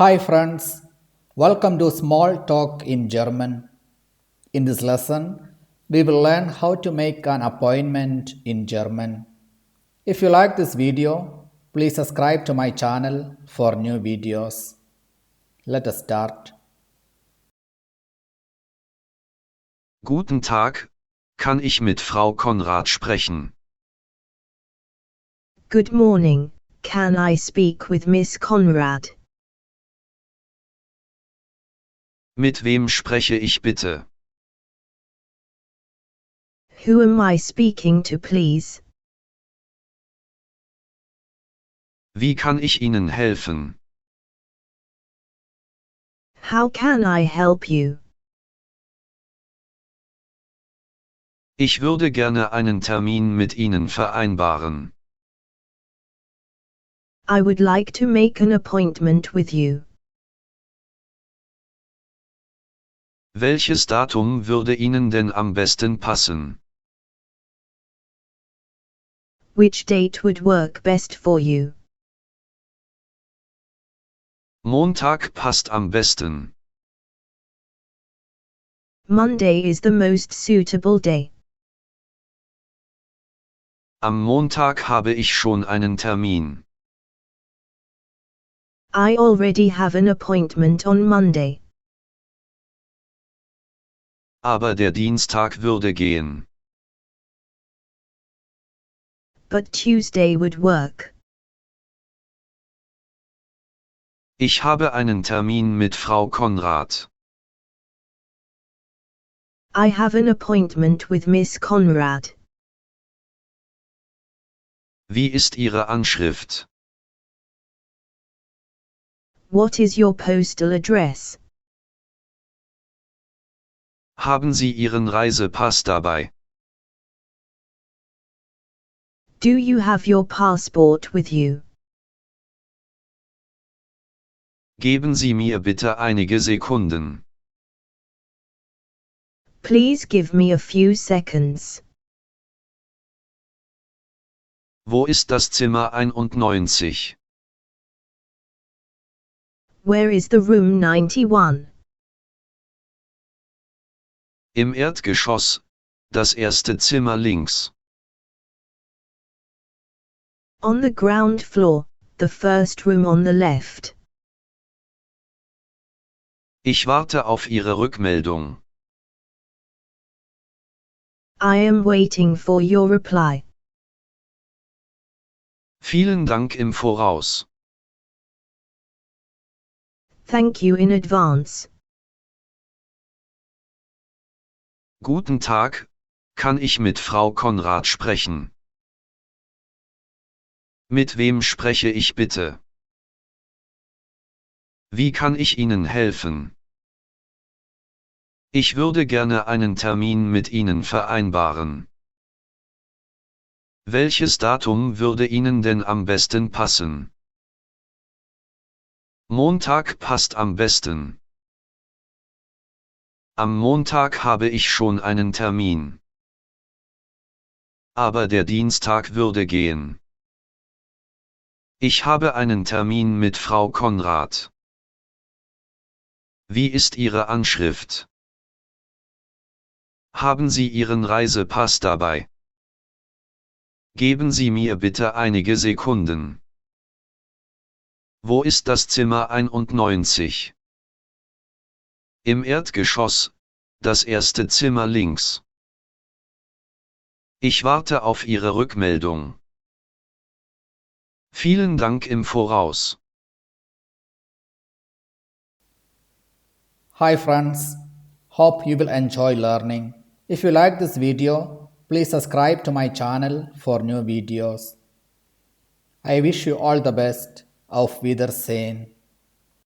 Hi friends, welcome to Small Talk in German. In this lesson, we will learn how to make an appointment in German. If you like this video, please subscribe to my channel for new videos. Let us start. Guten Tag, kann ich mit Frau Konrad sprechen? Good morning, can I speak with Miss Conrad? Mit wem spreche ich bitte? Who am I speaking to, please? Wie kann ich Ihnen helfen? How can I help you? Ich würde gerne einen Termin mit Ihnen vereinbaren. I would like to make an appointment with you. Welches Datum würde Ihnen denn am besten passen? Which date would work best for you? Montag passt am besten. Monday is the most suitable day. Am Montag habe ich schon einen Termin. I already have an appointment on Monday. Aber der Dienstag würde gehen. But Tuesday would work. Ich habe einen Termin mit Frau Konrad. I have an appointment with Miss Conrad. Wie ist Ihre Anschrift? What is your postal address? Haben Sie Ihren Reisepass dabei? Do you have your passport with you? Geben Sie mir bitte einige Sekunden. Please give me a few seconds. Wo ist das Zimmer 91? Where is the room 91? Im Erdgeschoss, das erste Zimmer links. On the ground floor, the first room on the left. Ich warte auf Ihre Rückmeldung. I am waiting for your reply. Vielen Dank im Voraus. Thank you in advance. Guten Tag, kann ich mit Frau Konrad sprechen? Mit wem spreche ich bitte? Wie kann ich Ihnen helfen? Ich würde gerne einen Termin mit Ihnen vereinbaren. Welches Datum würde Ihnen denn am besten passen? Montag passt am besten. Am Montag habe ich schon einen Termin. Aber der Dienstag würde gehen. Ich habe einen Termin mit Frau Konrad. Wie ist Ihre Anschrift? Haben Sie Ihren Reisepass dabei? Geben Sie mir bitte einige Sekunden. Wo ist das Zimmer 91? Im Erdgeschoss, das erste Zimmer links. Ich warte auf Ihre Rückmeldung. Vielen Dank im Voraus. Hi friends, hope you will enjoy learning. If you like this video, please subscribe to my channel for new videos. I wish you all the best. Auf Wiedersehen.